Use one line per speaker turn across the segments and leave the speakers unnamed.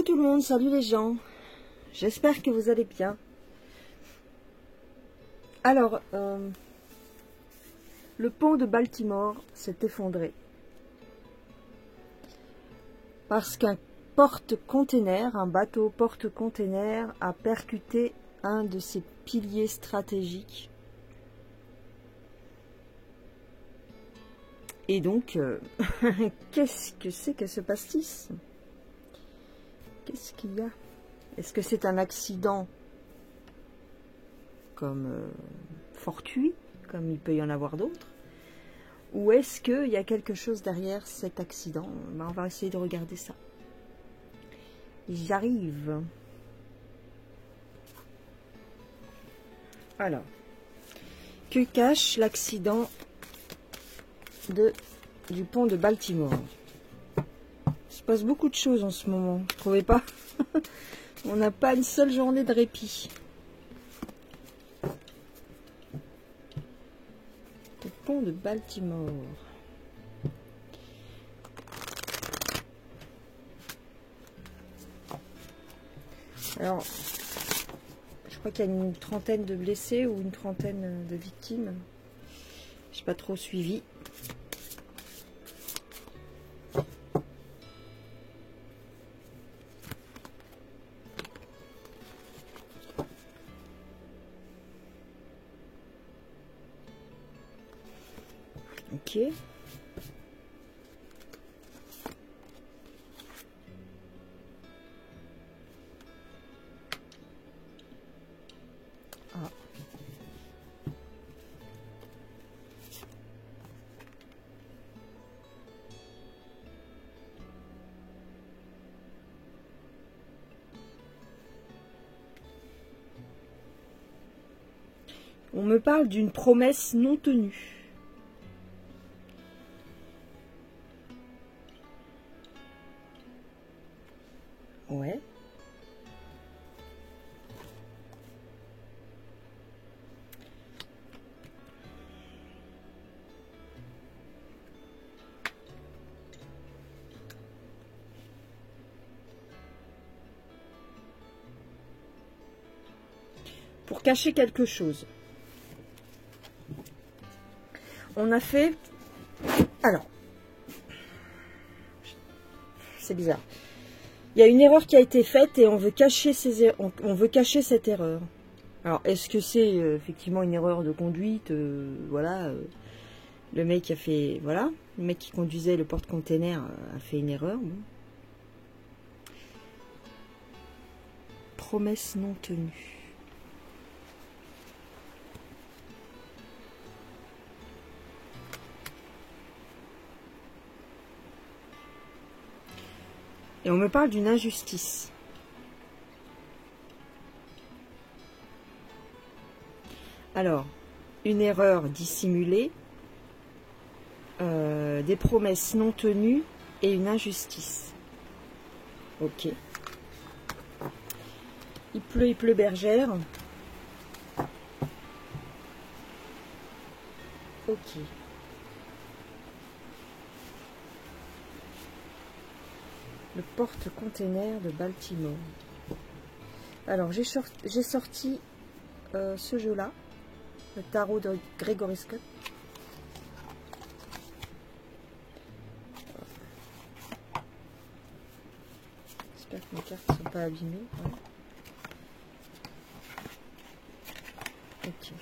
tout le monde, salut les gens. J'espère que vous allez bien. Alors, le pont de Baltimore s'est effondré. Parce qu'un porte-container, un bateau porte-container a percuté un de ses piliers stratégiques. Et donc, qu'est-ce que c'est que ce pastis? Qu'est-ce qu'il y a? Est-ce que c'est un accident comme fortuit, comme il peut y en avoir d'autres? Ou est-ce qu'il y a quelque chose derrière cet accident? Ben, on va essayer de regarder ça. J'arrive. Alors, que cache l'accident du pont de Baltimore? Il se passe beaucoup de choses en ce moment, vous ne trouvez pas? On n'a pas une seule journée de répit. Le pont de Baltimore. Alors, je crois qu'il y a une trentaine de blessés ou une trentaine de victimes. Je n'ai pas trop suivi. Ok. Ah. On me parle d'une promesse non tenue. Ouais. Pour cacher quelque chose. On a fait... Alors, c'est bizarre. Il y a une erreur qui a été faite et on veut cacher on veut cacher cette erreur. Alors, est-ce que c'est effectivement une erreur de conduite? Voilà, le mec a fait... Voilà, le mec qui conduisait le porte-container a fait une erreur. Bon. Promesse non tenue. Et on me parle d'une injustice. Alors, une erreur dissimulée, des promesses non tenues et une injustice. Ok. Il pleut bergère. Ok. Le porte-container de Baltimore. Alors, j'ai sorti ce jeu-là, le tarot de Gregory Scott. J'espère que mes cartes ne sont pas abîmées. Ouais. Ok.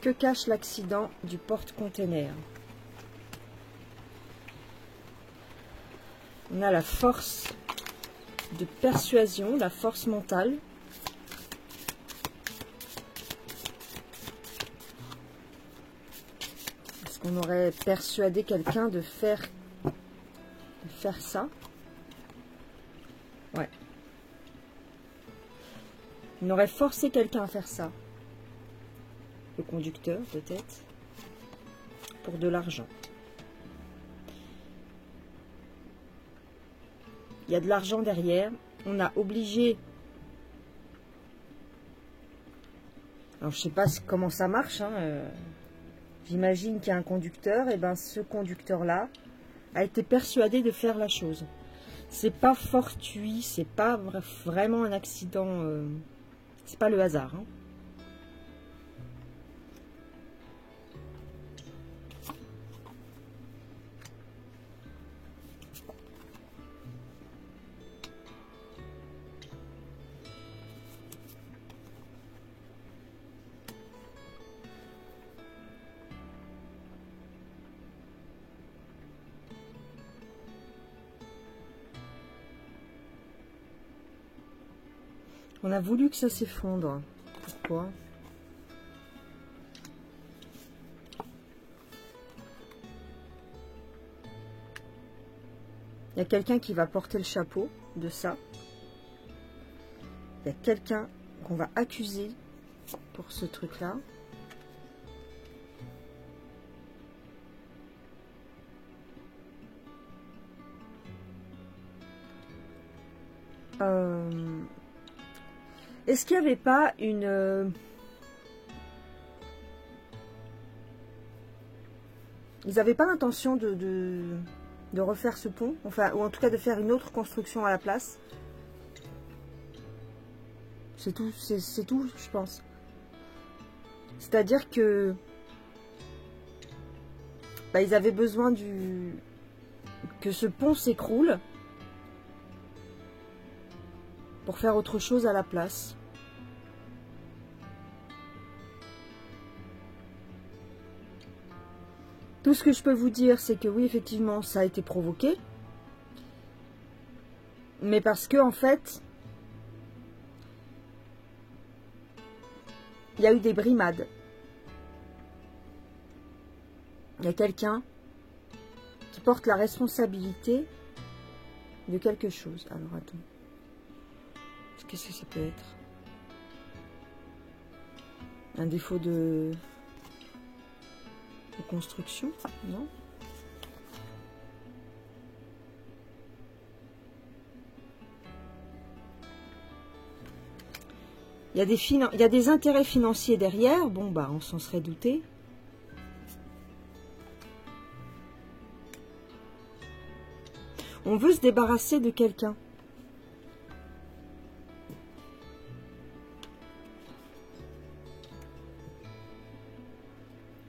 Que cache l'accident du porte-container? On a la force de persuasion, la force mentale. Est-ce qu'on aurait persuadé quelqu'un de faire ça? Ouais. On aurait forcé quelqu'un à faire ça. Le conducteur, peut-être, pour de l'argent. Il y a de l'argent derrière. On a obligé... Alors, je sais pas comment ça marche. Hein, j'imagine qu'il y a un conducteur. Et ben, ce conducteur-là a été persuadé de faire la chose. C'est pas fortuit. C'est pas vraiment un accident. C'est pas le hasard. Hein. On a voulu que ça s'effondre. Pourquoi? Il y a quelqu'un qui va porter le chapeau de ça. Il y a quelqu'un qu'on va accuser pour ce truc-là. Est-ce qu'il n'y avait pas une... Ils n'avaient pas l'intention de refaire ce pont, enfin, ou en tout cas de faire une autre construction à la place. C'est tout, c'est tout, je pense. C'est-à-dire que bah, ils avaient besoin que ce pont s'écroule pour faire autre chose à la place. Tout ce que je peux vous dire, c'est que oui, effectivement, ça a été provoqué. Mais parce que, en fait, il y a eu des brimades. Il y a quelqu'un qui porte la responsabilité de quelque chose. Alors, attends. Qu'est-ce que ça peut être? Un défaut de construction? Non? Il y a des intérêts financiers derrière. Bon, bah, on s'en serait douté. On veut se débarrasser de quelqu'un.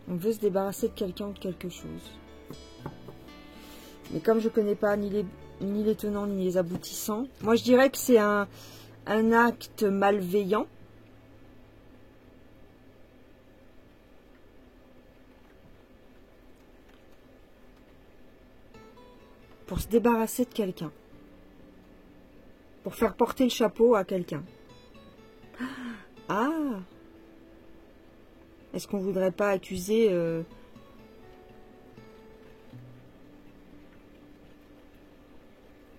On veut se débarrasser de quelqu'un ou de quelque chose. Mais comme je ne connais pas ni les tenants ni les aboutissants, moi je dirais que c'est un acte malveillant. Pour se débarrasser de quelqu'un. Pour faire porter le chapeau à quelqu'un. Ah! Est-ce qu'on voudrait pas accuser...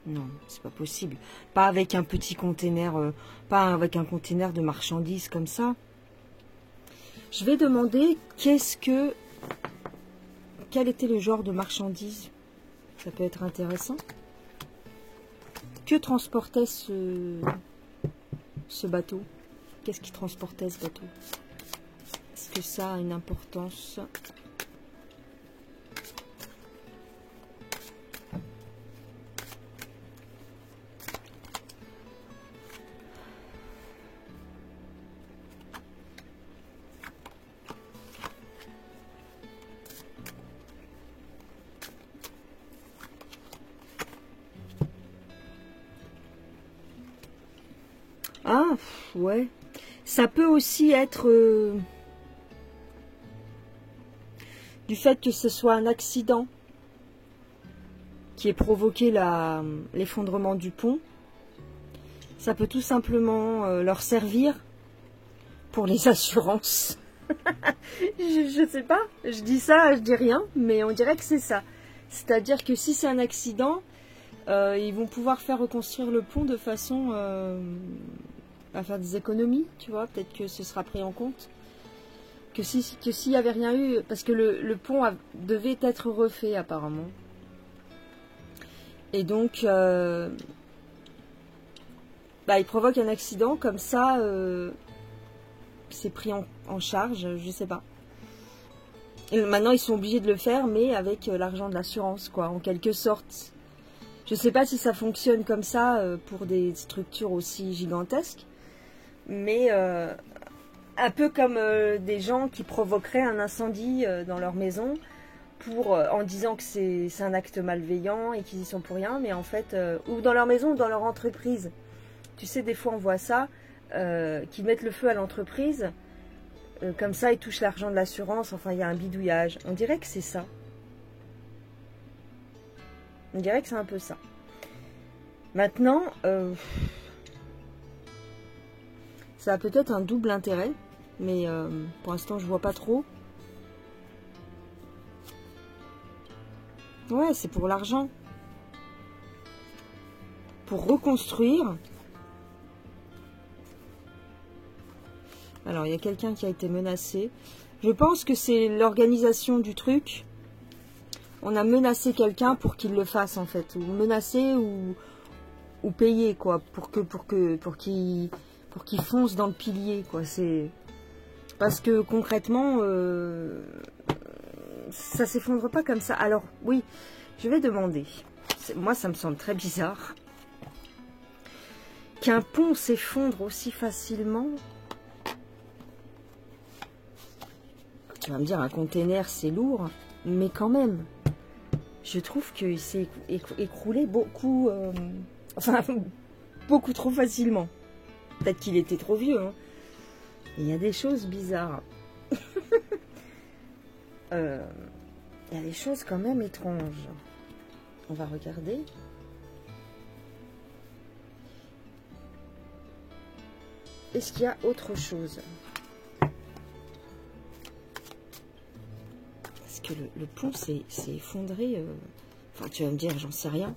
Non, c'est pas possible. Pas avec un petit container, pas avec un container de marchandises comme ça. Je vais demander quel était le genre de marchandises. Ça peut être intéressant. Que transportait ce bateau? Qu'est-ce qui transportait ce bateau? Est-ce que ça a une importance? Ah, ouais. Ça peut aussi être du fait que ce soit un accident qui ait provoqué l'effondrement du pont. Ça peut tout simplement leur servir pour les assurances. Je sais pas, je dis ça, je dis rien, mais on dirait que c'est ça. C'est-à-dire que si c'est un accident, ils vont pouvoir faire reconstruire le pont de façon à faire des économies, tu vois. Peut-être que ce sera pris en compte. Que s'il n'y avait rien eu, parce que le pont devait être refait apparemment. Et donc, Bah, il provoque un accident, comme ça, c'est pris en charge, je sais pas. Et maintenant, ils sont obligés de le faire, mais avec l'argent de l'assurance, quoi, en quelque sorte. Je sais pas si ça fonctionne comme ça pour des structures aussi gigantesques, mais un peu comme des gens qui provoqueraient un incendie dans leur maison en disant que c'est un acte malveillant et qu'ils y sont pour rien, mais en fait, ou dans leur maison ou dans leur entreprise. Tu sais, des fois on voit ça, qui mettent le feu à l'entreprise, comme ça ils touchent l'argent de l'assurance, enfin il y a un bidouillage. On dirait que c'est ça. On dirait que c'est un peu ça. Maintenant, ça a peut-être un double intérêt, mais pour l'instant je vois pas trop. Ouais, c'est pour l'argent. Pour reconstruire. Alors, il y a quelqu'un qui a été menacé. Je pense que c'est l'organisation du truc. On a menacé quelqu'un pour qu'il le fasse, en fait. Ou menacé ou payer, quoi. Pour qu'il fonce dans le pilier, quoi. C'est... Parce que concrètement, ça s'effondre pas comme ça. Alors, oui, je vais demander. Moi, ça me semble très bizarre. Qu'un pont s'effondre aussi facilement. Tu vas me dire, un container, c'est lourd. Mais quand même, je trouve qu'il s'est écroulé beaucoup... enfin, beaucoup trop facilement. Peut-être qu'il était trop vieux, hein. Il y a des choses bizarres. Il y a des choses quand même étranges. On va regarder. Est-ce qu'il y a autre chose? Parce que le pont s'est effondré. Enfin, tu vas me dire, j'en sais rien.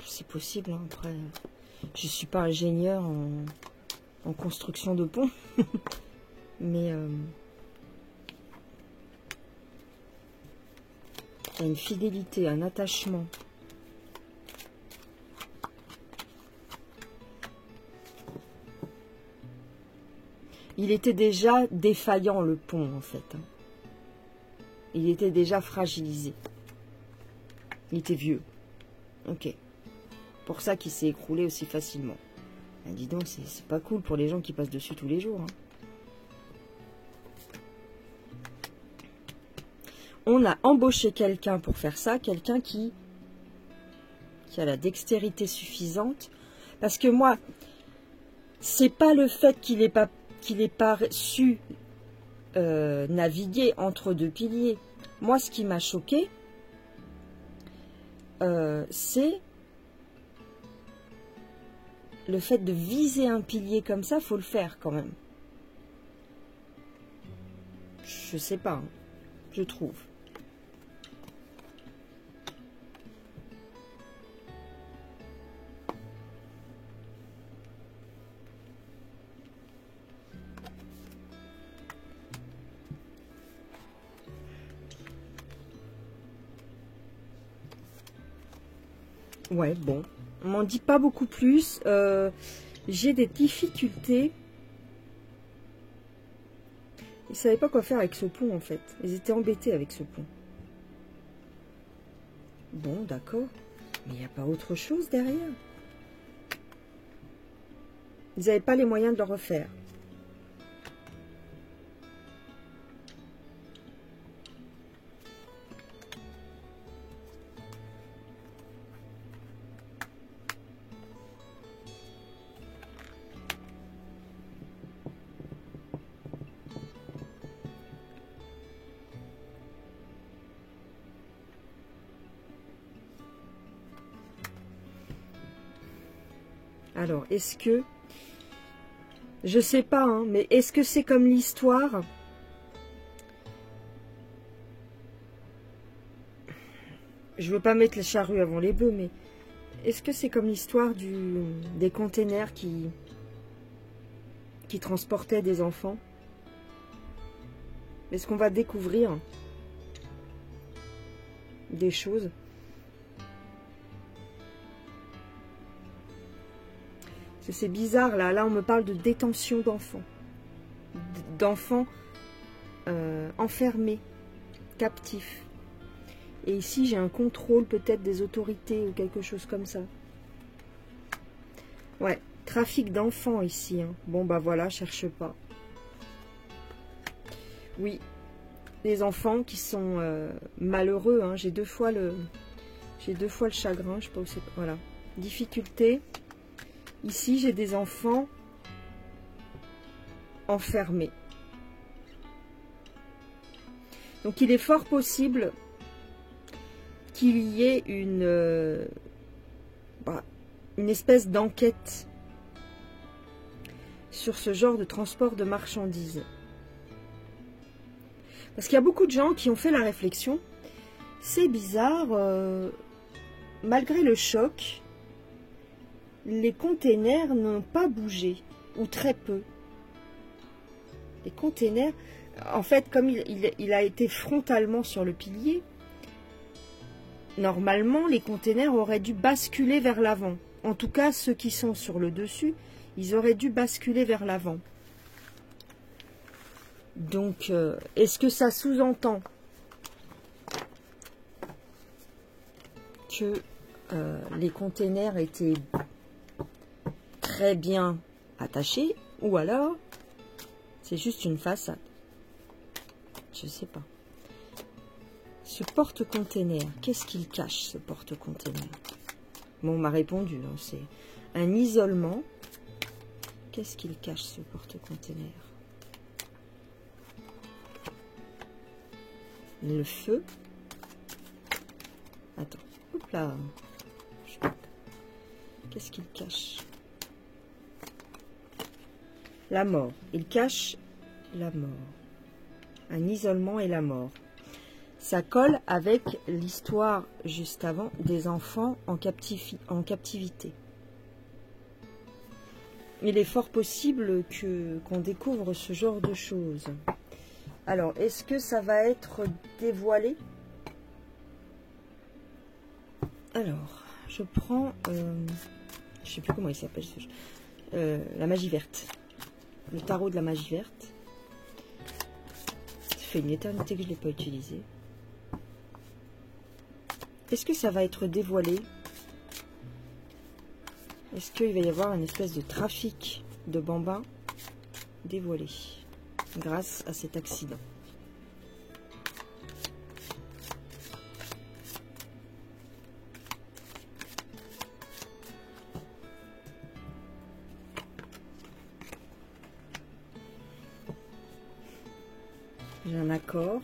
C'est possible, hein. Après, je suis pas ingénieur en construction de pont. Mais il y a une fidélité, un attachement. Il était déjà défaillant, le pont, en fait. Il était déjà fragilisé. Il était vieux. Ok. Pour ça qu'il s'est écroulé aussi facilement. Ben, dis donc, c'est pas cool pour les gens qui passent dessus tous les jours, hein. On a embauché quelqu'un pour faire ça, quelqu'un qui a la dextérité suffisante. Parce que moi, c'est pas le fait qu'il n'ait pas su naviguer entre deux piliers. Moi, ce qui m'a choqué, c'est le fait de viser un pilier comme ça. Faut le faire quand même. Je sais pas, hein, je trouve. Ouais, bon. On m'en dit pas beaucoup plus. J'ai des difficultés. Ils savaient pas quoi faire avec ce pont, en fait. Ils étaient embêtés avec ce pont. Bon, d'accord. Mais il n'y a pas autre chose derrière. Ils n'avaient pas les moyens de le refaire. Alors, est-ce que... Je sais pas, hein, mais est-ce que c'est comme l'histoire? Je veux pas mettre les charrues avant les bœufs, mais... Est-ce que c'est comme l'histoire des containers qui transportaient des enfants? Est-ce qu'on va découvrir des choses? C'est bizarre, là. Là, on me parle de détention d'enfants. D'enfants enfermés, captifs. Et ici, j'ai un contrôle peut-être des autorités ou quelque chose comme ça. Ouais, trafic d'enfants ici. Hein. Bon, bah voilà, cherche pas. Oui, les enfants qui sont malheureux. Hein. J'ai deux fois le chagrin. Je sais pas où c'est. Voilà. Difficulté. Ici, j'ai des enfants enfermés. Donc, il est fort possible qu'il y ait une espèce d'enquête sur ce genre de transport de marchandises. Parce qu'il y a beaucoup de gens qui ont fait la réflexion. C'est bizarre, malgré le choc, les containers n'ont pas bougé, ou très peu. Les containers, en fait, comme il a été frontalement sur le pilier, normalement, les containers auraient dû basculer vers l'avant. En tout cas, ceux qui sont sur le dessus, ils auraient dû basculer vers l'avant. Donc, est-ce que ça sous-entend que les containers étaient très bien attachés, ou alors c'est juste une façade? Je sais pas. Ce porte-container, qu'est-ce qu'il cache, ce porte-container? Bon, on m'a répondu, hein, c'est un isolement. Qu'est-ce qu'il cache, ce porte-container? Le feu. Attends, hop là. Qu'est-ce qu'il cache? La mort. Il cache la mort. Un isolement et la mort. Ça colle avec l'histoire juste avant des enfants en captivité. Il est fort possible qu'on découvre ce genre de choses. Alors, est-ce que ça va être dévoilé? Alors, je prends... je sais plus comment il s'appelle ce jeu. La magie verte. Le tarot de la magie verte. Ça fait une éternité que je ne l'ai pas utilisé. Est-ce que ça va être dévoilé? Est-ce qu'il va y avoir une espèce de trafic de bambins dévoilé grâce à cet accident? J'ai un accord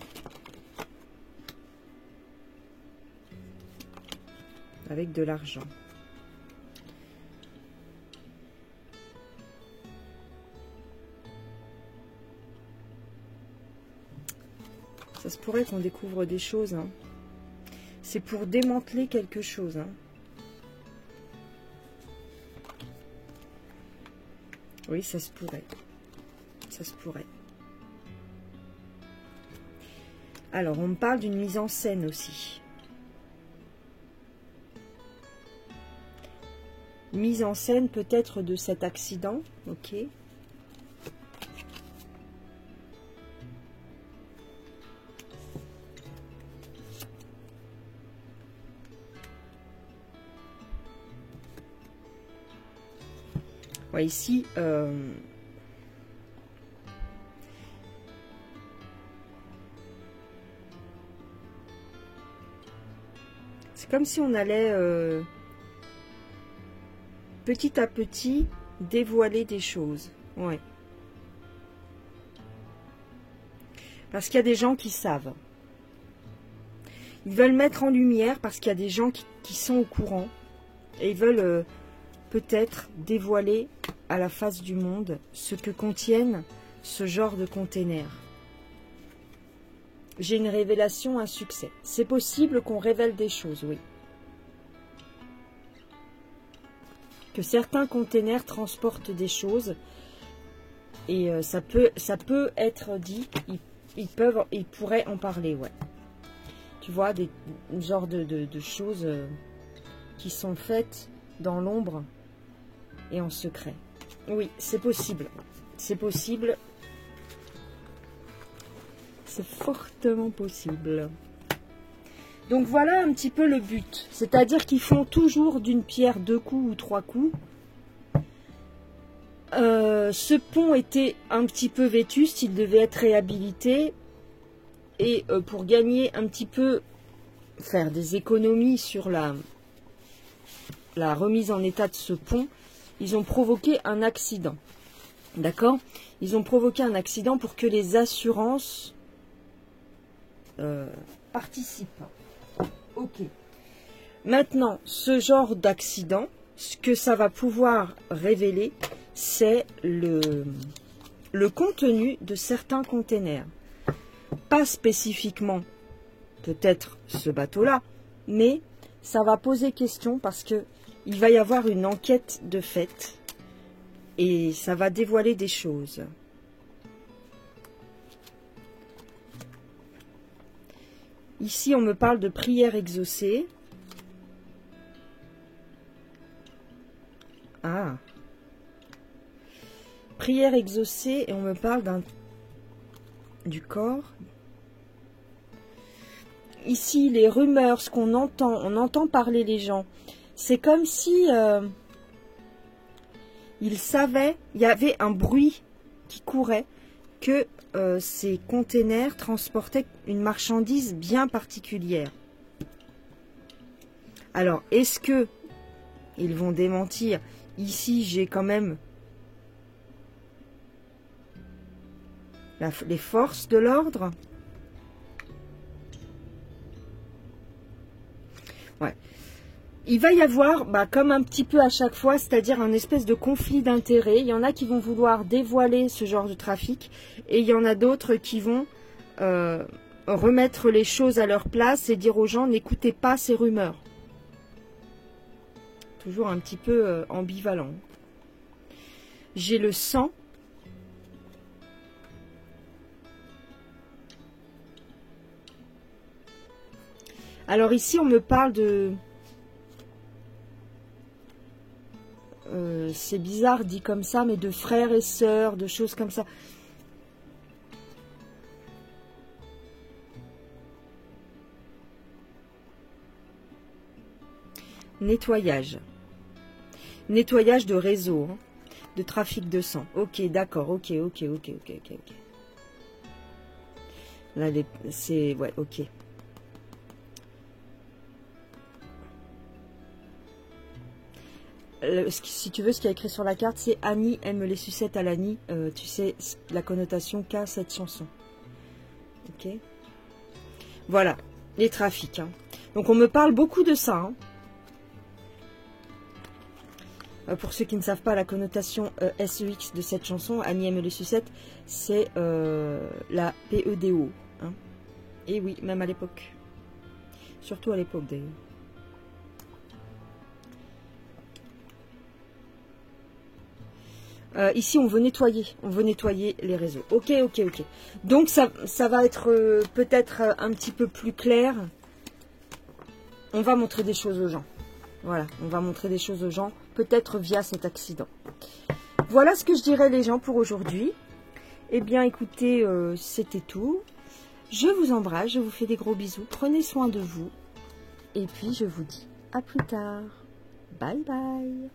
avec de l'argent. Ça se pourrait qu'on découvre des choses. Hein. C'est pour démanteler quelque chose. Hein. Oui, ça se pourrait. Ça se pourrait. Alors, on me parle d'une mise en scène aussi. Mise en scène peut-être de cet accident. Ok. Ouais, ici, c'est comme si on allait petit à petit dévoiler des choses. Ouais. Parce qu'il y a des gens qui savent. Ils veulent mettre en lumière parce qu'il y a des gens qui sont au courant. Et ils veulent peut-être dévoiler à la face du monde ce que contiennent ce genre de containers. J'ai une révélation, un succès. C'est possible qu'on révèle des choses, oui. Que certains containers transportent des choses. Et ça peut être dit. Ils pourraient en parler, ouais. Tu vois, des genres de choses qui sont faites dans l'ombre. et en secret. Oui, c'est possible. C'est possible. C'est fortement possible. Donc voilà un petit peu le but. C'est-à-dire qu'ils font toujours d'une pierre 2 coups ou 3 coups. Ce pont était un petit peu vétuste, il devait être réhabilité. Et pour gagner un petit peu, faire des économies sur la remise en état de ce pont, ils ont provoqué un accident. D'accord? Ils ont provoqué un accident pour que les assurances participent. Ok. Maintenant, ce genre d'accident, ce que ça va pouvoir révéler, c'est le contenu de certains containers. Pas spécifiquement, peut-être ce bateau-là, mais ça va poser question parce que il va y avoir une enquête de fait et ça va dévoiler des choses. Ici, on me parle de prière exaucée. Ah. Prière exaucée et on me parle du corps. Ici, les rumeurs, ce qu'on entend, on entend parler les gens. C'est comme si ils savaient, il y avait un bruit qui courait, que ces containers transportaient une marchandise bien particulière. Alors, est-ce que ils vont démentir? Ici, j'ai quand même les forces de l'ordre. Ouais. Il va y avoir, comme un petit peu à chaque fois, c'est-à-dire un espèce de conflit d'intérêts. Il y en a qui vont vouloir dévoiler ce genre de trafic et il y en a d'autres qui vont remettre les choses à leur place et dire aux gens n'écoutez pas ces rumeurs. Toujours un petit peu ambivalent. J'ai le sang. Alors ici, on me parle de... c'est bizarre dit comme ça, mais de frères et sœurs, de choses comme ça. Nettoyage. Nettoyage de réseau, hein, de trafic de sang. Ok, d'accord, ok. Là, c'est... Ouais, ok. Si tu veux, ce qu'il y a écrit sur la carte, c'est Annie aime les sucettes à l'Annie. Tu sais, la connotation qu'a cette chanson. Ok. Voilà, les trafics. Hein. Donc, on me parle beaucoup de ça. Hein. Pour ceux qui ne savent pas, la connotation SEX de cette chanson, Annie aime les sucettes, c'est la PEDO. Hein. Et oui, même à l'époque. Surtout à l'époque, d'ailleurs. Ici, on veut nettoyer les réseaux. Ok. Donc, ça va être peut-être un petit peu plus clair. On va montrer des choses aux gens. Voilà, on va montrer des choses aux gens, peut-être via cet accident. Voilà ce que je dirais les gens pour aujourd'hui. Eh bien, écoutez, c'était tout. Je vous embrasse, je vous fais des gros bisous. Prenez soin de vous. Et puis, je vous dis à plus tard. Bye bye.